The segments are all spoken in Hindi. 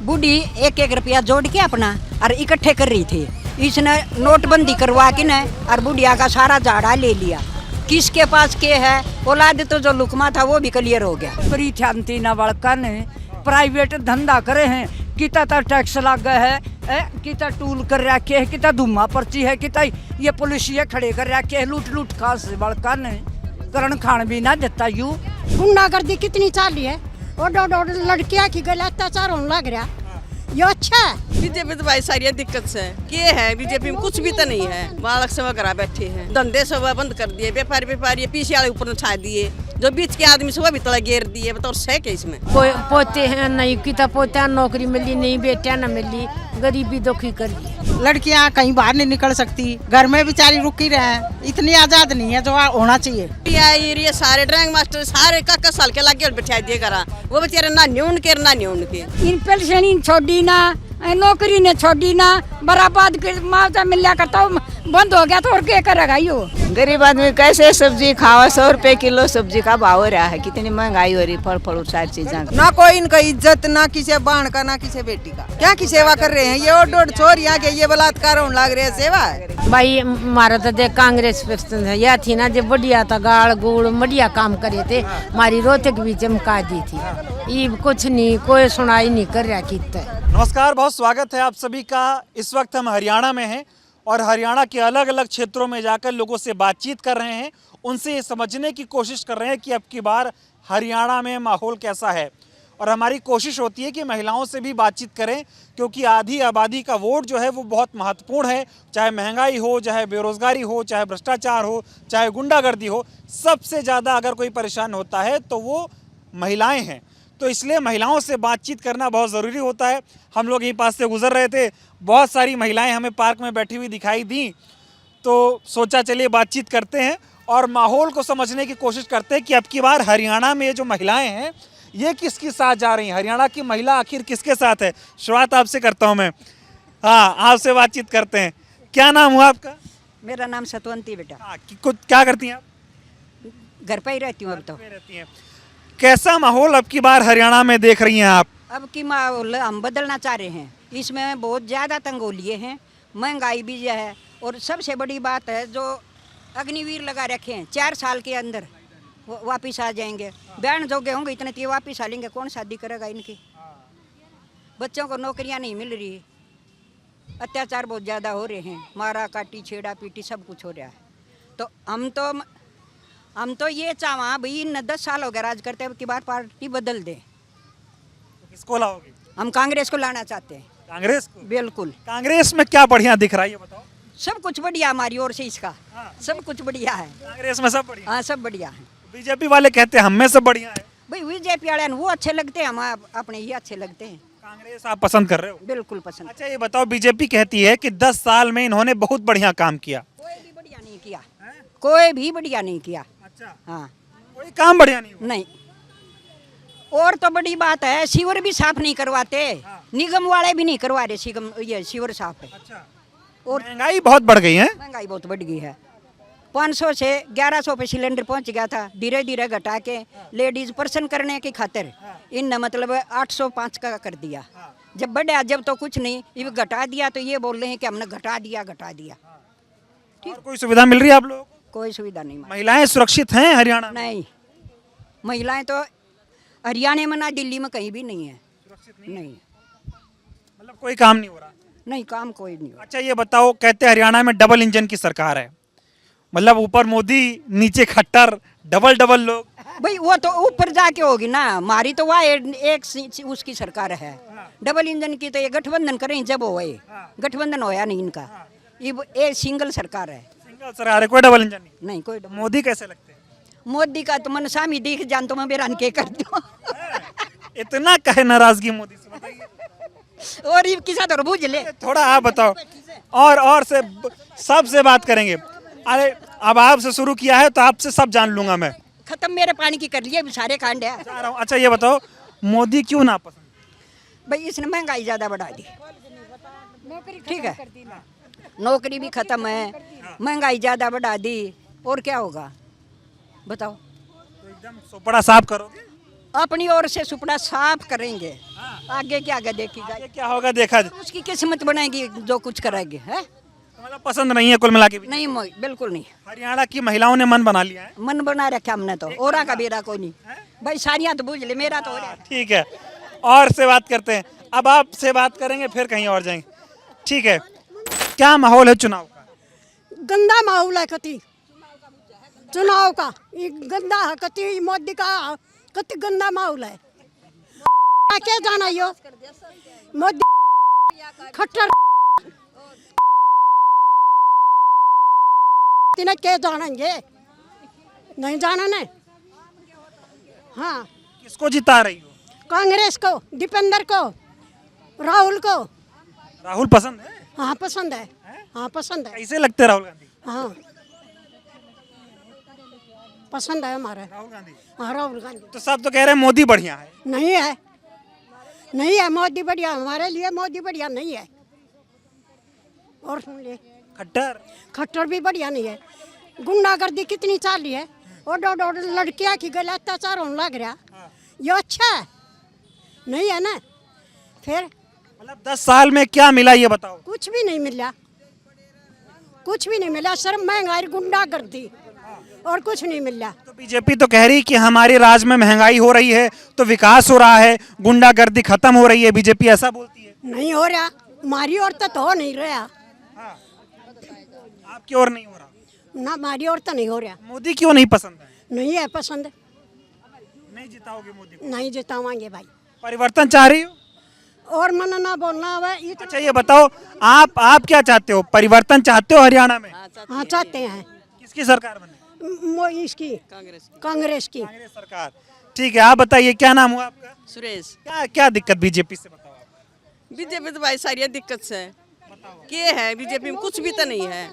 बूढ़ी एक एक रुपया जोड़ के अपना और इकट्ठे कर रही थी। इसने नोटबंदी करवा के न और बुढ़िया का सारा झाड़ा ले लिया। किसके पास के है औलाद तो जो लुकमा था वो भी क्लियर हो गया। परिथ्यांति न बड़का ने प्राइवेट धंधा करे हैं, कितना तो टैक्स लग गए है, कितना टूल कर रखे है, कितना धुम्मा पर्ची है, कितना ये पुलिसिया खड़े कर रखे है। लूट खा से बड़का ने करण खान भी ना देता यू। गुंडागर्दी कितनी चाली है और लड़कियां की गले अत्याचार होने लग रहा। ये अच्छा है। बीजेपी तो भाई सारी दिक्कत से है बीजेपी में कुछ भी तो नहीं है। बालक सेवा करा बैठे हैं, धंधे सब बंद कर दिए, व्यापारी पीछे वाले ऊपर उठा दिए, जो बीच के आदमी से वो भी तला घेर दिए। बताओ सह के इसमें पोते हैं नहीं किता पोता नौकरी मिली नहीं, बेटिया न मिली, गरीबी दुखी कर दी। लड़कियां कहीं बाहर नहीं निकल सकती, घर में बेचारी रुकी रहे, इतनी आजाद नहीं है जो होना चाहिए। ये सारे ड्राइंग मास्टर सारे का साल के लागे बैठा दिए करा, वो बेचारे ना न्यून के ना न्यून के। इन पेंशन छोड़ी ना, नौकरी ने छोड़ी ना, बराबर के मुआवजा मिला करता बंद हो गया तो और क्या करेगा यो। गरीब आदमी कैसे सब्जी खावा, 100 रुपए किलो सब्जी का भाव हो रहा है, कितनी महंगाई हो रही, फल सारी चीजें। ना कोई इनका इज्जत, ना किसी बाण का, ना किसी बेटी का। क्या की सेवा कर रहे हैं ये? और डोड छोर यहाँ के ये बलात्कार होने लग रहे हैं। सेवा है भाई हमारा तो देख कांग्रेस पसंद है, यह थी ना जो बढ़िया था, गाड़ गुड़ बढ़िया काम करे थे, हमारी रोहतक भी चमका दी थी। ये कुछ नहीं, कोई सुनाई नहीं कर रहा कितना। नमस्कार, बहुत स्वागत है आप सभी का। इस वक्त हम हरियाणा में हैं और हरियाणा के अलग अलग क्षेत्रों में जाकर लोगों से बातचीत कर रहे हैं, उनसे ये समझने की कोशिश कर रहे हैं कि अब की बार हरियाणा में माहौल कैसा है। और हमारी कोशिश होती है कि महिलाओं से भी बातचीत करें, क्योंकि आधी आबादी का वोट जो है वो बहुत महत्वपूर्ण है। चाहे महंगाई हो, चाहे बेरोज़गारी हो, चाहे भ्रष्टाचार हो, चाहे गुंडागर्दी हो, सबसे ज़्यादा अगर कोई परेशान होता है तो वो महिलाएँ हैं। तो इसलिए महिलाओं से बातचीत करना बहुत ज़रूरी होता है। हम लोग यहीं पास से गुजर रहे थे, बहुत सारी महिलाएं हमें पार्क में बैठी हुई दिखाई दी, तो सोचा चलिए बातचीत करते हैं और माहौल को समझने की कोशिश करते हैं कि अब की बार हरियाणा में जो महिलाएं हैं ये किसके साथ जा रही हैं। हरियाणा की महिला आखिर किसके साथ है? शुरुआत आपसे करता हूँ मैं। हाँ, आपसे बातचीत करते हैं। क्या नाम हुआ आपका? मेरा नाम सतवंती बेटा। हाँ, कुछ क्या करती हैं आप? घर पे ही रहती हूँ अब तो। रहती हैं। कैसा माहौल अब की बार हरियाणा में देख रही हैं आप? अब की माहौल हम बदलना चाह रहे हैं। इसमें बहुत ज़्यादा तंगोलिए हैं, महंगाई भी है, और सबसे बड़ी बात है जो अग्निवीर लगा रखे हैं, 4 साल के अंदर वापिस आ जाएंगे। बहन जोगे होंगे इतने तो वापिस आ लेंगे, कौन शादी करेगा इनकी? बच्चों को नौकरियां नहीं मिल रही, अत्याचार बहुत ज़्यादा हो रहे हैं, मारा काटी छेड़ा पीटी सब कुछ हो रहा है। तो हम तो ये चाहा भाई, इन 10 साल हो गए राज करते, अब की बार पार्टी बदल दे। किसको लाओगे? हम कांग्रेस को लाना चाहते हैं। कांग्रेस को? बिल्कुल। कांग्रेस में क्या बढ़िया दिख रहा है ये बताओ? सब कुछ बढ़िया हमारी ओर से, इसका सब कुछ बढ़िया है। कांग्रेस में सब बढ़िया? हाँ, सब बढ़िया है। बीजेपी वाले कहते हैं हम में सब बढ़िया है। भाई बीजेपी वाले वो अच्छे लगते हैं, हम अपने ही अच्छे लगते हैं। कांग्रेस आप पसंद कर रहे हो? बिल्कुल पसंद। अच्छा ये बताओ, बीजेपी कहती है कि 10 साल में इन्होंने बहुत बढ़िया काम किया। कोई भी बढ़िया नहीं किया, कोई भी बढ़िया नहीं किया। अच्छा, हाँ, कोई काम बढ़िया नहीं हुआ? नहीं। और तो बड़ी बात है, सीवर भी साफ नहीं करवाते, निगम वाले भी नहीं करवा रहे ये सीवर साफ है। अच्छा, और महंगाई बहुत बढ़ गई है। महंगाई बहुत बढ़ गई है। 500 से 1100 पे सिलेंडर पहुंच गया था, धीरे धीरे घटा के लेडीज पर्सन करने की खातिर इन मतलब 805 का कर दिया। जब बढ़ा जब तो कुछ नहीं, ये घटा दिया तो ये बोल रहे हैं कि हमने घटा दिया। ठीक, कोई सुविधा मिल रही है आप लोगों को? कोई सुविधा नहीं। महिलाएं सुरक्षित हैं हरियाणा में? नहीं, महिलाएं तो हरियाणा में ना दिल्ली में कहीं भी नहीं है। सुरक्षित नहीं, मतलब कोई काम नहीं हो रहा? नहीं, काम कोई नहीं हो। अच्छा ये बताओ, कहते हैं हरियाणा में डबल इंजन की सरकार है, मतलब ऊपर मोदी नीचे खट्टर, डबल लोग। भाई वो तो ऊपर जाके होगी ना, हमारी तो वहाँ एक उसकी सरकार है। डबल इंजन की तो ये गठबंधन करें जब हो, गठबंधन होया नहीं इनका, ये सिंगल सरकार है। सिंगल सरकार है, कोई डबल इंजन नहीं? कोई। मोदी कैसे लगते हैं? मोदी का तो मन सामी दिख जान तो मैं बेरान के कर दूं। इतना कहे नाराजगी मोदी से, बताइए। और ये किसा तो बूझ ले थोड़ा आप बताओ। और से सबसे बात करेंगे। अरे अब आपसे शुरू किया है तो आपसे सब जान लूंगा मैं। खत्म मेरे पानी की कर लिए सारे कांड है। अच्छा ये बताओ, मोदी क्यों ना पसंद? भाई इसने महंगाई ज्यादा बढ़ा दी, ठीक है, नौकरी भी खत्म है, महंगाई ज्यादा बढ़ा दी, और क्या होगा बताओ? तो एकदम सुपड़ा साफ करोगे? अपनी ओर से सुपड़ा साफ करेंगे। आगे क्या आगे देखी जाए, ये क्या होगा देखा जाए। उसकी किस्मत बनाएगी जो कुछ करेगी है। तो मतलब पसंद नहीं है कुल मिला के भी। नहीं मोई बिल्कुल नहीं, हरियाणा की महिलाओं ने मन बना लिया है। मन बना रखा हमने तो, औरा का बेरा कोई नहीं भाई, सारियां तो बूझ ले, मेरा तो हो रहा है। ठीक है, और से बात करते हैं। अब आपसे बात करेंगे फिर कहीं और जाएंगे। ठीक है, क्या माहौल है चुनाव का? गंदा माहौल है कति चुनाव का, ये गंदा है कति, मोदी का कति गंदा माहौल है। क्या जाना यो मोदी खट्टर तिने क्या जानेंगे, नहीं जाना ने। हाँ, किसको जिता रही हो? कांग्रेस को, दीपेंद्र को, राहुल को। राहुल पसंद है? हाँ पसंद है, हाँ पसंद है, कैसे लगते राहुल गांधी? हाँ पसंद है हमारे। राहुल गांधी हाँ राहुल गांधी तो सब तो कह रहे हैं मोदी बढ़िया है। नहीं है, नहीं है मोदी बढ़िया, हमारे लिए मोदी बढ़िया नहीं है। और सुन ले, खट्टर खट्टर भी बढ़िया नहीं है। गुंडागर्दी कितनी चाली है, और दो लड़कियां की गले अत्याचार होने लग रहा, ये अच्छा है नहीं है ना। फिर मतलब 10 साल में क्या मिला ये बताओ। कुछ भी नहीं मिला, कुछ भी नहीं मिला, सिर्फ महंगाई गुंडागर्दी और कुछ नहीं मिला। तो बीजेपी तो कह रही कि हमारे राज्य में महंगाई हो रही है तो विकास हो रहा है, गुंडागर्दी खत्म हो रही है, बीजेपी ऐसा बोलती है। नहीं हो रहा, हमारी ओर तो हो नहीं रहा आपकी ओर नहीं हो रहा? ना, हमारी ओर तो नहीं हो रहा। मोदी क्यों नहीं पसंद है? नहीं है पसंद, नहीं जिताओगे मोदी को? नहीं जितावांगे भाई। परिवर्तन चाह रही हो? और मन ना बोलना है अच्छा ये बताओ, आप क्या चाहते हो? परिवर्तन चाहते हो हरियाणा में? हाँ चाहते हैं, किसकी सरकार बने? इसकी कांग्रेस की। कांग्रेस की। कांग्रेस सरकार। ठीक है, आप बताइए क्या नाम हुआ आपका? सुरेश। क्या क्या दिक्कत बीजेपी से बताओ आप। बीजेपी तो भाई सारी दिक्कत से के है, बीजेपी में कुछ भी तो नहीं है,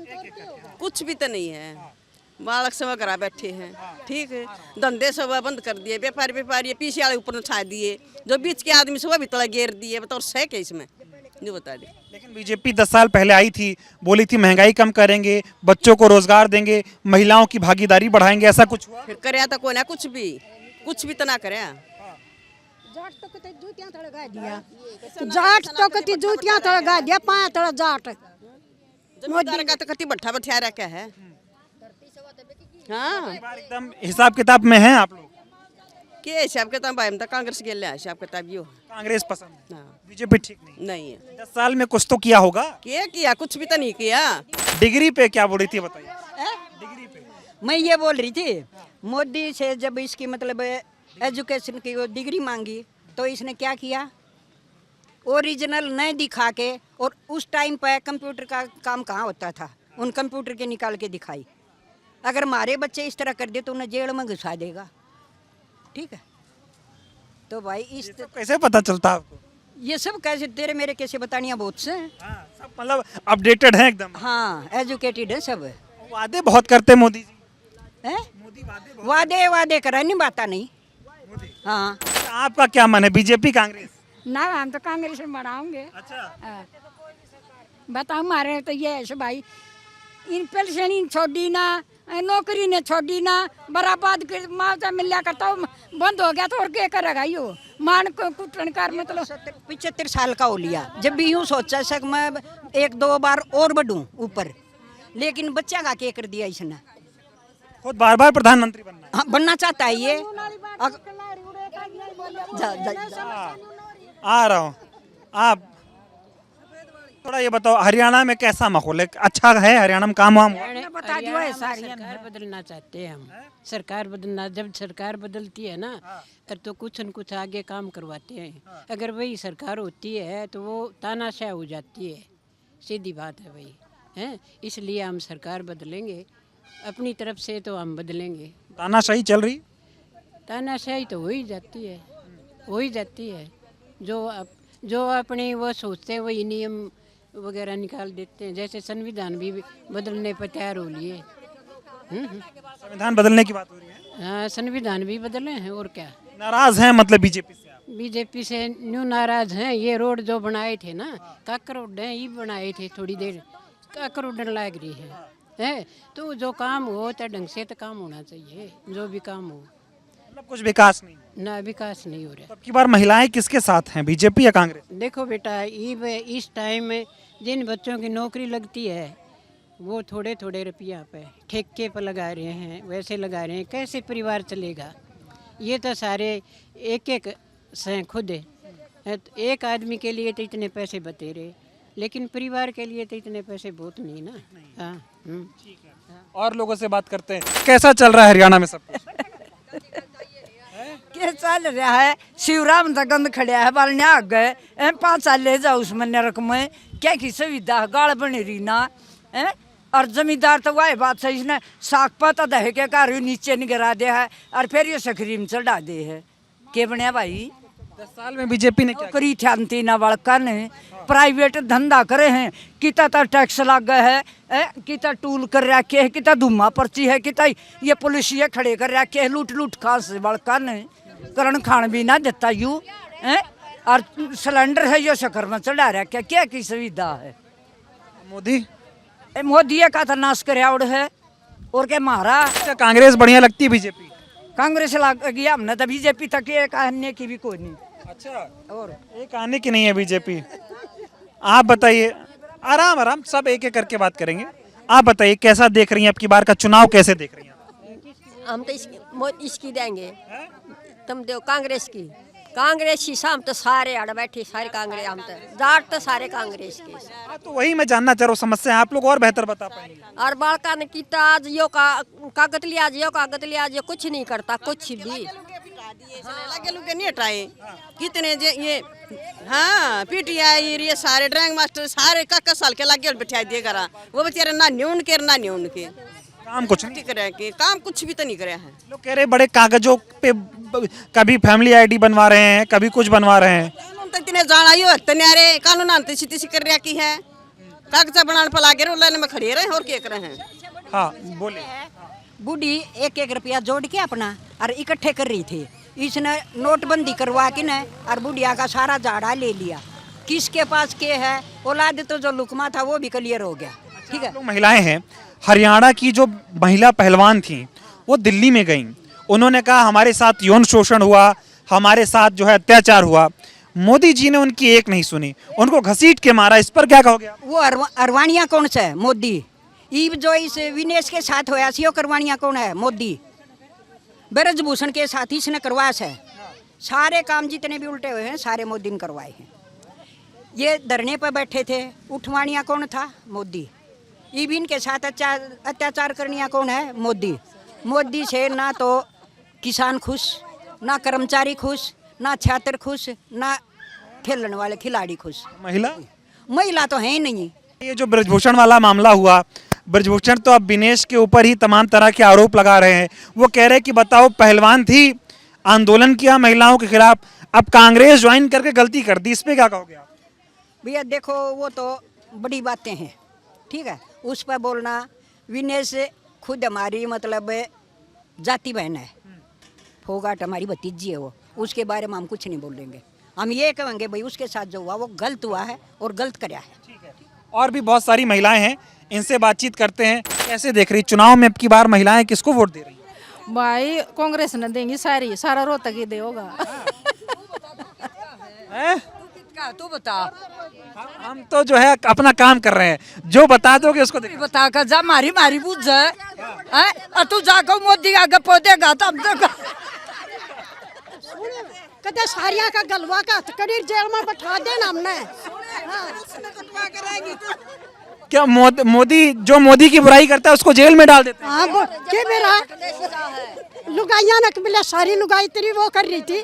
कुछ भी तो नहीं है। बालक सेवा करा बैठे हैं, ठीक है, धंधे सब बंद कर दिए, व्यापारी पीछे वाले ऊपर छा दिए, जो बीच के आदमी से वो भी तला घेर दिए। बताओ सह के इसमें जो बता दे। लेकिन बीजेपी 10 साल पहले आई थी, बोली थी महंगाई कम करेंगे, बच्चों को रोजगार देंगे, महिलाओं की भागीदारी बढ़ाएंगे, ऐसा कुछ हुआ? फिर करे तो कोई ना, कुछ भी तो ना करे। जाट तो कते जूतियां तड़गा दिया, जाट तो कते जूतियां तड़गा दिया, पाया तड़ जाट। मोदी का तो कति भट्ठा बैठा रखा है। हाँ, इस बार एकदम हिसाब किताब में हैं आप लोग? के हिसाब किताब भाई, हम तो कांग्रेस के लिए हिसाब किताब यो। कांग्रेस पसंद है, हाँ, बीजेपी ठीक नहीं? नहीं है। 10 साल में कुछ तो किया होगा। क्या किया? कुछ भी तो नहीं किया। डिग्री पे क्या बोल रही थी बताइए? डिग्री पे मैं ये बोल रही थी, मोदी से जब इसकी मतलब एजुकेशन की वो डिग्री मांगी तो इसने क्या किया, ओरिजिनल नहीं दिखा के, और उस टाइम पर कंप्यूटर का काम कहाँ होता था, उन कंप्यूटर के निकाल के दिखाई। अगर हमारे बच्चे इस तरह कर दे तो उन्हें जेल में घुसा देगा, ठीक है। तो भाई इस तो कैसे पता चलता आपको? ये सब कैसे तेरे मेरे कैसे बतानियाँ बहुत से हैं। हाँ, सब मतलब अपडेटेड है एकदम। हाँ एजुकेटेड है सब। वादे बहुत करते मोदी जी। हैं? मोदी वादे बहुत। वादे करा नहीं, बाता नहीं। मोदी। हाँ आपका क्या मन है, बीजेपी कांग्रेस? ना हम तो कांग्रेस में बढ़ाओगे। अच्छा, बताओ हमारे तो ये है भाई, इन पेंशन इन छोड़ी ना, नौकरी ने छोड़ी ना, बराबाद कर मुआवजा मिला करता बंद हो गया तो और क्या करेगा यो, मान को कुटन कर मतलब 75 साल का हो लिया। जब भी यूँ सोचा सक मैं 1-2 बार और बढ़ूं ऊपर, लेकिन बच्चा का क्या कर दिया इसने। खुद बार प्रधानमंत्री बनना है। हाँ बनना चाहता है ये। आ रहा हूँ। आप थोड़ा ये बताओ, हरियाणा में कैसा माहौल है? अच्छा है हरियाणा में, काम वाम हुआ? बता दिया है सारी। सरकार बदलना चाहते हैं हम, सरकार बदलना। जब सरकार बदलती है ना तो कुछ न कुछ आगे काम करवाते हैं। अगर वही सरकार होती है तो वो तानाशाह हो जाती है, सीधी बात है भाई, हैं। इसलिए हम सरकार बदलेंगे अपनी तरफ से, तो हम बदलेंगे। तानाशाही चल रही? तानाशाही तो हो ही जाती है, हो ही जाती है। जो अपने वो सोचते हैं वही नियम वगैरह निकाल देते हैं। जैसे संविधान भी बदलने पर तैयार हो लिए। संविधान बदलने की बात हो रही है? हाँ, संविधान भी बदले हैं, और क्या। नाराज हैं मतलब बीजेपी से आप? बीजेपी से न्यू नाराज हैं। ये रोड जो बनाए थे ना, काकरोड ये बनाए थे, थोड़ी देर काकरोडन लग रही है। तो जो काम हो तो ढंग से तो काम होना चाहिए, जो भी काम हो। मतलब कुछ विकास नहीं हुआ। ना विकास नहीं हो रहा। तो अब की बार महिलाएं किसके साथ हैं, बीजेपी या कांग्रेस? देखो बेटा, इस टाइम में जिन बच्चों की नौकरी लगती है वो थोड़े थोड़े रुपया पे ठेके पर लगा रहे हैं, वैसे लगा रहे हैं, कैसे परिवार चलेगा? ये तो सारे एक एक से खुद है। तो एक आदमी के लिए तो इतने पैसे बतेरे, लेकिन परिवार के लिए तो इतने पैसे बहुत नहीं ना। हाँ। और लोगों से बात करते हैं, कैसा चल रहा है हरियाणा में सब कुछ? के चल रहा है? शिवराम तक खड़ा है बाल आ गए 5 साल ले जाओ उसमें नरक में क्या की सुविधा गाड़ बनी रही ना है। और जमींदार तो वही बात है, इसने साग पाता दह के कार नीचे नहीं गिरा दिया है और फिर ये सक्रीम चढ़ा दे है। के बने भाई 10 साल में बीजेपी ने क्या करी थी ना बड़का ने प्राइवेट धंधा करे हैं, किता टैक्स लग गए है, किता टूल कर रखे है, किता धुम्मा पर्ची है, किता ये पुलिसिया खड़े कर रखे है, लूट लूट खा से बड़का ने करण खान भी ना देता यू है। और सिलेंडर है ये शक्कर में चढ़ा रखे, क्या की सुविधा है? मोदी मोदी का तो नाश कर है और के मारा। क्या कांग्रेस बढ़िया लगती है बीजेपी? कांग्रेस लग गया हमने तो बीजेपी तक एक आने की भी कोई नहीं। अच्छा, और एक आने की नहीं है बीजेपी। आप बताइए, आराम आराम सब एक एक करके बात करेंगे। आप बताइए कैसा देख रही हैं, अब की बार का चुनाव कैसे देख रही हैं? हम तो इसकी देंगे, तुम दो कांग्रेस की। कांग्रेस ही हम तो सारे अड़ बैठे, सारे कांग्रेस, हम तो जाट तो सारे कांग्रेस के। हाँ, तो वही मैं जानना चाह रहा हूँ, समस्या आप लोग और बेहतर बता पाएंगे। और बालका ने किता आज यो कागज लिया, जो कागज लिया, जो कुछ नहीं करता कुछ भी। लगे लुगे नहीं हटाए कितने ये। हाँ, पीटीआई ये सारे ड्राइंग मास्टर सारे का साल के लगे बैठा दिए करा, वो बेचारे ना न्यून के ना न्यून के काम कुछ नहीं करे के, काम कुछ भी तो नहीं करे हैं। लोग कह रहे बड़े कागजों पे कभी फैमिली आईडी बनवा रहे हैं, कभी कुछ बनवा रहे हैं। कानून तो इतने जाना ही होते न्यारे, कानून आनते सीधी सी कर रहा की है, कागजा बनाने पर लागे रोलाने में खड़े रहे और क्या कर रहे हैं। हाँ बोले। बूढ़ी एक एक रुपया जोड़ के अपना और इकट्ठे कर रही थी, इसने नोटबंदी करवा के न और बुढ़िया का सारा झाड़ा ले लिया। किसके पास के है औलाद, तो जो लुकमा था वो भी क्लियर हो गया। ठीक है, लोग महिलाएं हैं, हरियाणा की जो महिला पहलवान थी वो दिल्ली में गईं, उन्होंने कहा हमारे साथ यौन शोषण हुआ, हमारे साथ जो है अत्याचार हुआ। मोदी जी ने उनकी एक नहीं सुनी, उनको घसीट के मारा। इस पर क्या कहोगे आप? वो अरवानिया कौन सा है? मोदी। ईब जो इस विनेश के साथ होया सी, करवानिया कौन है? मोदी। ब्रजभूषण के साथ इसने करवाया है। सारे काम जितने भी उल्टे हुए हैं सारे मोदी ने करवाए हैं। ये धरने पर बैठे थे, उठवानिया कौन था? मोदी। ईबिन के साथ अत्याचार करनिया कौन है? मोदी। मोदी से ना तो किसान खुश, ना कर्मचारी खुश, ना छात्र खुश, ना खेलने वाले खिलाड़ी खुश। महिला तो है ही नहीं। ये जो ब्रजभूषण वाला मामला हुआ, ब्रजभूषण तो अब विनेश के ऊपर ही तमाम तरह के आरोप लगा रहे हैं। वो कह रहे हैं कि बताओ, पहलवान थी, आंदोलन किया महिलाओं के खिलाफ, अब कांग्रेस ज्वाइन करके गलती कर दी। इस पे क्या कहोगे आप? भैया देखो, वो तो बड़ी बातें हैं, ठीक है, उस पर बोलना। विनेश खुद हमारी मतलब जाति बहन है, फोगाट हमारी भतीजी है, वो उसके बारे में हम कुछ नहीं बोलेंगे। हम ये कहेंगे भाई उसके साथ जो हुआ वो गलत हुआ है और गलत कराया है। और भी बहुत सारी महिलाएं हैं, इनसे बातचीत करते हैं। कैसे देख रही चुनाव में अब की बार महिलाएं किसको वोट दे रही हैं? भाई कांग्रेस ने देंगी सारी, सारा रोहतक ही दे होगा। तू बता। हम तो जो है अपना काम कर रहे हैं, जो बता दोगे उसको बता कर जा, मारी मारी बुझ जाए। तू जाकर मोदी आगे पौधेगा तो हम तो कदे सारिया का गलवा का करीर जेल में बैठा देना हमने। क्या मोदी की बुराई करता है उसको जेल में डाल देते हैं? हाँ, के मेरा लुगाइया ने मिला, सारी लुगाई तेरी वो कर रही थी,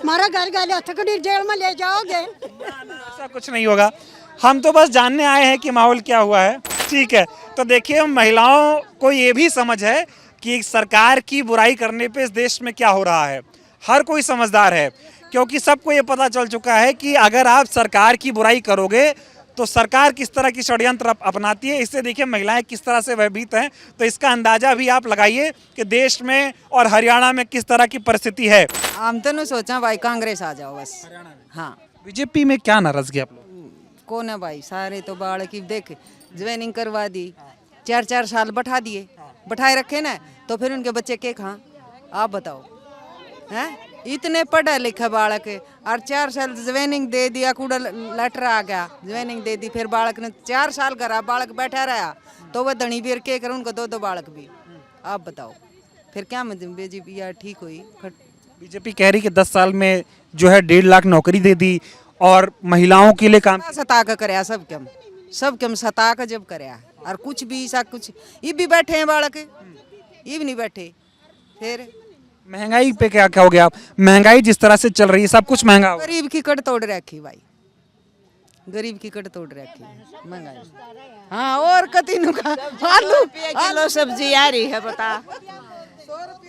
हमारा घर गाले हथकड़ी जेल में ले जाओगे। ऐसा कुछ नहीं होगा, हम तो बस जानने आए हैं कि माहौल क्या हुआ है। ठीक है, तो देखिए, महिलाओं को ये भी समझ है कि सरकार की बुराई करने पे इस देश में क्या हो रहा है। हर कोई समझदार है, क्योंकि सबको ये पता चल चुका है कि अगर आप सरकार की बुराई करोगे तो सरकार किस तरह की षड्यंत्र अपनाती है। इससे देखिए महिलाएं किस तरह से भयभीत हैं, तो इसका अंदाजा भी आप लगाइए कि देश में और हरियाणा में किस तरह की परिस्थिति है। हम तो नहीं सोचा भाई कांग्रेस आ जाओ बस। हाँ, बीजेपी में क्या नाराजगी आप लोग? कौन है भाई, सारे तो बाढ़ की देख ज्वाइनिंग करवा दी, 4-4 साल बैठा दिए, बैठाए रखे ना, तो फिर उनके बच्चे के खा, आप बताओ। हैं? इतने पढ़ा लिखा बालक है और 4 साल ज्वाइनिंग दे दिया, कूड़ा लेटर आ गया, ज्वाइनिंग दे दी, फिर बालक ने 4 साल करा, बालक बैठा रहा तो वह धनी बेर के कर उनको 2 बालक भी। आप बताओ फिर क्या बीजेपी यार ठीक हुई? बीजेपी कह रही कि 10 साल में जो है 1.5 लाख नौकरी दे दी और महिलाओं के लिए काम। सता का कराया सब कम सता का जब कराया और कुछ भी ऐसा कुछ ये भी बैठे हैं बालक, ये भी नहीं बैठे। फिर महंगाई पे क्या कहोगे आप? महंगाई जिस तरह से चल रही है सब कुछ महंगा हो। गरीब की कट तोड़ रखी भाई, गरीब की कट तोड़ रखी महंगाई। हाँ और कति का आलू किलो सब्जी आ रही है, बता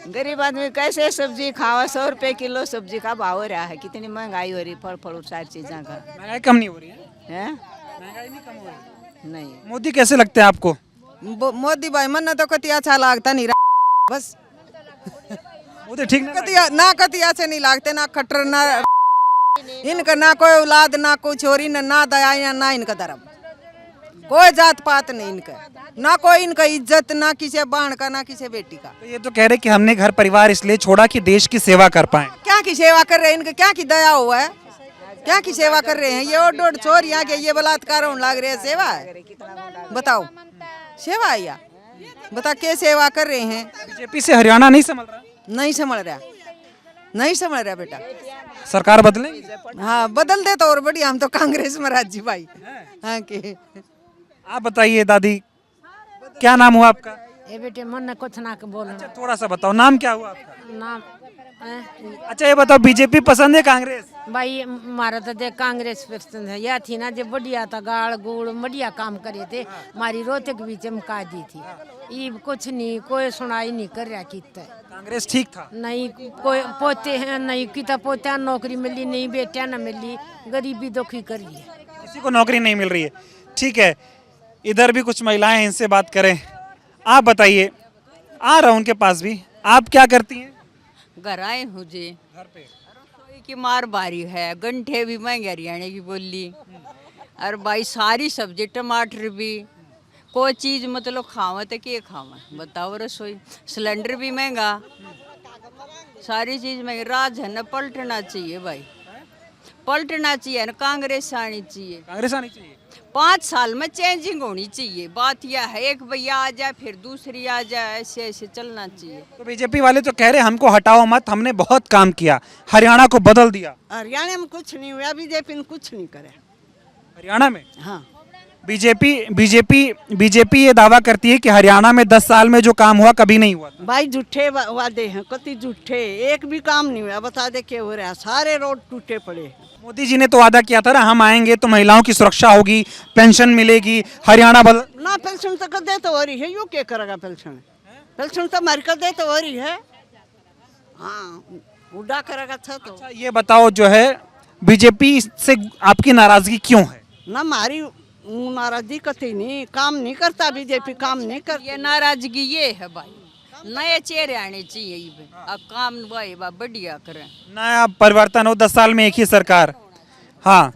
गरीब आदमी कैसे सब्जी खावा? 100 रुपए किलो सब्जी का भाव हो रहा है, कितनी महंगाई हो रही, फल फल सारी चीज़ों का। महंगाई कम नहीं हो रही है? महंगाई नहीं कम हो रही? नहीं। मोदी कैसे लगते हैं आपको? मोदी भाई मन तो कति अच्छा लगता नहीं रहा, बस मोदी ठीक ना कति अच्छे नहीं लगते, ना खट्टर ना इनका ना कोई औलाद ना कोई छोरी ना दया ना इनका धर्म, कोई जात पात नहीं इनका, ना कोई इनका इज्जत, ना किसी बाण का ना किसी बेटी का। तो ये तो कह रहे कि हमने घर परिवार इसलिए छोड़ा कि देश की सेवा कर पाए। क्या की सेवा कर रहे हैं? इनका क्या की दया हुआ है? क्या की सेवा कर रहे हैं? ये और 1.5 चोर यहाँ के ये बलात्कार होने लग रहे हैं, सेवा है? बताओ सेवा है या बता के सेवा कर रहे हैं? बीजेपी से हरियाणा नहीं संभल रहा? नहीं संभल रहा, नहीं संभल रहा बेटा। सरकार बदलेंगी? हाँ बदल दे तो और बढ़िया, हम तो कांग्रेस में राजी भाई। हाँ के आप बताइए दादी, क्या नाम हुआ आपका? ये बेटे मन ने कुछ ना बोलना। अच्छा थोड़ा सा बताओ, नाम क्या हुआ आपका? नाम अच्छा ये बताओ, बीजेपी पसंद है कांग्रेस? भाई हमारा तो देख कांग्रेस पसंद है, यह थी ना जो बढ़िया था, गाड़ गुड़ बढ़िया काम करे थे, हमारी रोहतक भी चमका दी थी। ये कुछ नहीं, कोई सुनाई नहीं कर रहा कितना। कांग्रेस ठीक था? नहीं कोई पोते हैं, नहीं किता पोता नौकरी मिली, नहीं बेटिया न मिली, गरीबी दुखी कर रही है, किसी को नौकरी नहीं मिल रही है। ठीक है, इधर भी कुछ महिलाएं हैं, इनसे बात करें। आप बताइए, आ रहा हूं उनके पास भी। आप क्या करती हैं? घर आए हूँ जी, घर पे रसोई की मार बारी है, गंठे भी महंगे हरियाणा की बोली, और भाई सारी सब्जी टमाटर भी, कोई चीज़ मतलब खावा तो क्या खावा बताओ? रसोई सिलेंडर भी महंगा, सारी चीज़ महंगी। राज है ना पलटना चाहिए भाई, पलटना चाहिए ना, कांग्रेस आनी चाहिए। कांग्रेस आनी चाहिए? 5 साल में चेंजिंग होनी चाहिए। बात यह है एक भैया आ जाए फिर दूसरी आ जाए, ऐसे ऐसे चलना चाहिए। तो बीजेपी वाले तो कह रहे हमको हटाओ मत, हमने बहुत काम किया, हरियाणा को बदल दिया। हरियाणा में कुछ नहीं हुआ, बीजेपी ने कुछ नहीं करे हरियाणा में? हाँ बीजेपी ये दावा करती है कि हरियाणा में 10 साल में जो काम हुआ कभी नहीं हुआ। भाई झूठे वादे हैं, कति झूठे, एक भी काम नहीं हुआ। बता दे क्या हो रहा है, सारे रोड टूटे पड़े। मोदी जी ने तो वादा किया था ना, हम आएंगे तो महिलाओं की सुरक्षा होगी, पेंशन मिलेगी, हरियाणा बदल। ना पेंशन तो कदे तो हो रही है, यू क्या करेगा पेंशन? पेंशन तो हमारी कदे तो हो रही है। हाँ उड़ा करेगा था तो। अच्छा ये बताओ, जो है बीजेपी से आपकी नाराजगी क्यों है? ना हमारी नाराजगी कति नहीं, काम नहीं करता बीजेपी, काम नहीं करती। ये नाराजगी ये है भाई, नए चेहरे आने चाहिए, अब काम भाई बढ़िया करें, नया परिवर्तन हो। 10 साल में एक ही सरकार। हाँ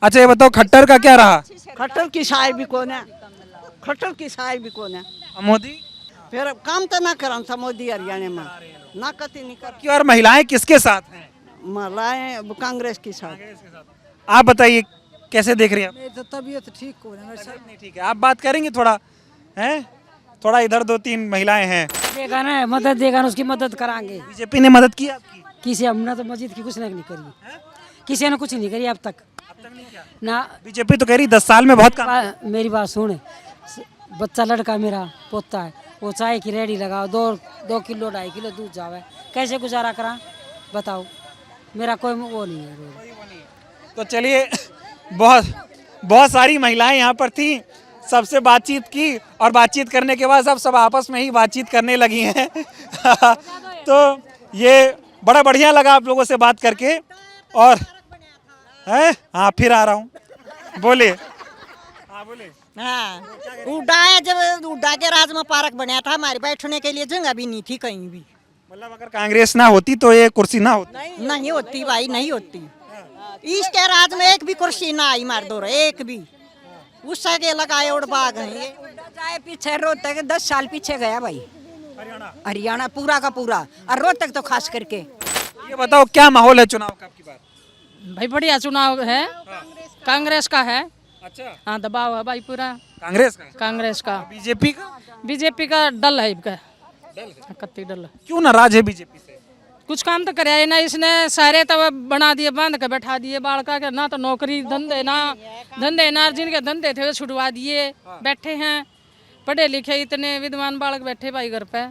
अच्छा ये बताओ, खट्टर का क्या रहा? खट्टर की साय भी कौन है, खट्टर की साय भी कौन है? मोदी फिर काम तो ना करा था मोदी हरियाणा में, ना कति नहीं कर। और महिलाएं किसके साथ हैं? महिलाएं कांग्रेस के साथ। आप बताइए कैसे देख रही हैं? मेरी तो तबीयत ठीक हो रही है। नहीं ठीक है, आप बात करेंगे थोड़ा, हैं थोड़ा इधर 2-3 महिलाएं हैं। देगा ना मदद देगा ना, उसकी मदद कराएंगे। बीजेपी ने मदद की आपकी? किसी हमने तो मस्जिद की कुछ नहीं करी, किसी ने कुछ नहीं करी अब तक ना। बीजेपी तो कह रही 10 साल में बहुत काम। मेरी बात सुन, बच्चा लड़का मेरा पोता है, वो चाय की रेडी लगाओ, 2 किलो 2.5 किलो दूध जावे, कैसे गुजारा करा बताओ? मेरा कोई वो नहीं है। तो चलिए, बहुत सारी महिलाएं यहाँ पर थी, सबसे बातचीत की और बातचीत करने के बाद सब आपस में ही बातचीत करने लगी हैं। तो ये बड़ा बढ़िया लगा आप लोगों से बात करके। और है हाँ फिर आ रहा हूँ, बोले। हाँ बोले। हाँ उड्डा, जब उड्डा के राज में पार्क बनाया था, हमारे बैठने के लिए जगह भी नहीं थी कहीं भी। मतलब अगर कांग्रेस ना होती तो ये कुर्सी ना होती? नहीं होती भाई, नहीं होती। इसके राज में एक भी कुर्सी ना आई मार दो, एक भी उससे के लगाए और बाग हैं ये। जाए पीछे रोहतक 10 साल पीछे गया भाई, हरियाणा पूरा का पूरा, और रोहतक तो खास करके। ये बताओ क्या माहौल है चुनाव का आपकी बार? भाई बढ़िया चुनाव है, कांग्रेस का है। अच्छा, हाँ दबाव है भाई पूरा कांग्रेस का, कांग्रेस का। बीजेपी का? बीजेपी का डल है इनका, डल है। कत्ती डल। क्यों नाराज है बीजेपी से? कुछ काम तो कराया ना इसने, सारे तो बना दिए, बांध के बैठा दिए बालका के, ना तो नौकरी धंधे ना जिनके धंधे थे वो छुड़वा दिए, बैठे हैं पढ़े लिखे इतने विद्वान बालक बैठे भाई घर पे।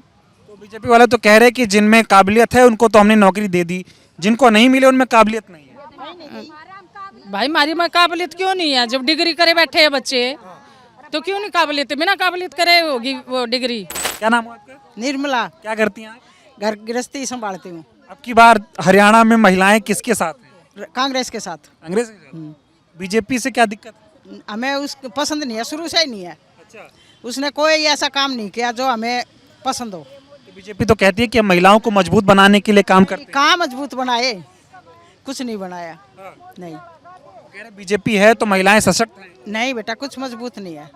तो बीजेपी वाले तो कह रहे हैं कि जिनमें काबिलियत है उनको तो हमने नौकरी दे दी, जिनको नहीं मिले उनमें काबिलियत नहीं है। भाई हमारी में काबिलियत क्यों नहीं है? जब डिग्री करे बैठे हैं बच्चे तो क्यों नहीं काबिलियत? बिना काबिलियत करे होगी वो डिग्री। क्या नाम है आपका? निर्मला, क्या करती हैं आप? घर गृहस्थी संभालती हूँ। अब की बार हरियाणा में महिलाएं किसके साथ हैं? कांग्रेस के साथ। कांग्रेस के साथ। बीजेपी से क्या दिक्कत है? हमें उसको पसंद नहीं है, शुरू से ही नहीं है। अच्छा, उसने कोई ऐसा काम नहीं किया जो हमें पसंद हो। तो बीजेपी तो कहती है कि हम महिलाओं को मजबूत बनाने के लिए काम करते हैं। कहाँ मजबूत बनाए, कुछ नहीं बनाया। नहीं कह रहे बीजेपी है तो महिलाएं सशक्त हैं। नहीं बेटा, कुछ मजबूत नहीं है।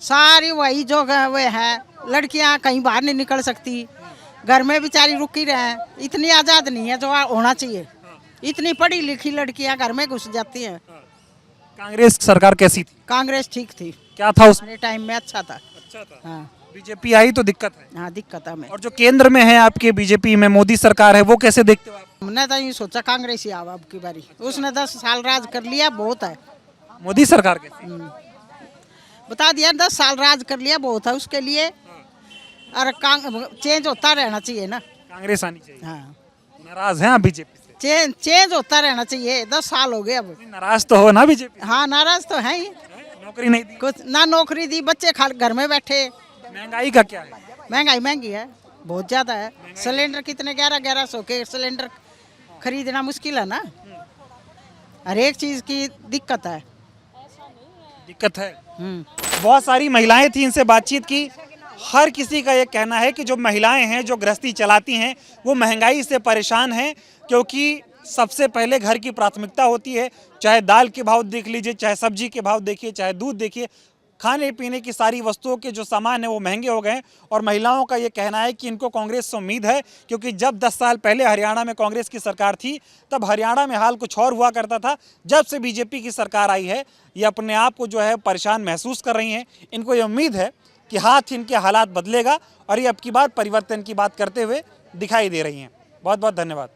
सारी वही जो वे है, लड़कियां कहीं बाहर नहीं निकल सकती, घर में बेचारी रुकी रहे, इतनी आज़ाद नहीं है जो होना चाहिए। इतनी पढ़ी लिखी लड़कियां घर में घुस जाती हैं। कांग्रेस सरकार कैसी थी? कांग्रेस ठीक थी, क्या था उसमें? हमारे टाइम में अच्छा था। अच्छा था। हाँ बीजेपी आई तो दिक्कत है। हाँ, दिक्कत है हमें। और जो केंद्र में है आपके बीजेपी में मोदी सरकार है, वो कैसे देखते हो आप? हमने तो यूँ सोचा कांग्रेस ही आवा अब की बारी। उसने 10 साल राज कर लिया, बहुत है। मोदी सरकार कैसी? बता दिया, 10 साल राज कर लिया, बहुत है उसके लिए। और चेंज होता रहना चाहिए ना। कांग्रेस आनी चाहिए। हाँ, नाराज हैं आप बीजेपी से? चेंज होता रहना चाहिए। 10 साल हो गए अब। नाराज तो हो ना बीजेपी? हाँ, नाराज तो है ही। नौकरी नहीं दी, कुछ ना नौकरी दी, बच्चे घर में बैठे। महंगाई का क्या है? महंगाई महंगी है, बहुत ज्यादा है। सिलेंडर कितने 1100 के सिलेंडर खरीदना मुश्किल है ना। हर एक चीज की दिक्कत है। दिक्कत है। बहुत सारी महिलाएं थी, इनसे बातचीत की। हर किसी का ये कहना है कि जो महिलाएं हैं जो गृहस्थी चलाती हैं वो महंगाई से परेशान हैं, क्योंकि सबसे पहले घर की प्राथमिकता होती है। चाहे दाल के भाव देख लीजिए, चाहे सब्जी के भाव देखिए, चाहे दूध देखिए, खाने पीने की सारी वस्तुओं के जो सामान है वो महंगे हो गए हैं। और महिलाओं का ये कहना है कि इनको कांग्रेस से उम्मीद है, क्योंकि जब 10 साल पहले हरियाणा में कांग्रेस की सरकार थी तब हरियाणा में हाल कुछ और हुआ करता था। जब से बीजेपी की सरकार आई है ये अपने आप को जो है परेशान महसूस कर रही हैं। इनको ये उम्मीद है कि हाथ इनके हालात बदलेगा और ये अब की बार परिवर्तन की बात करते हुए दिखाई दे रही हैं। बहुत बहुत धन्यवाद।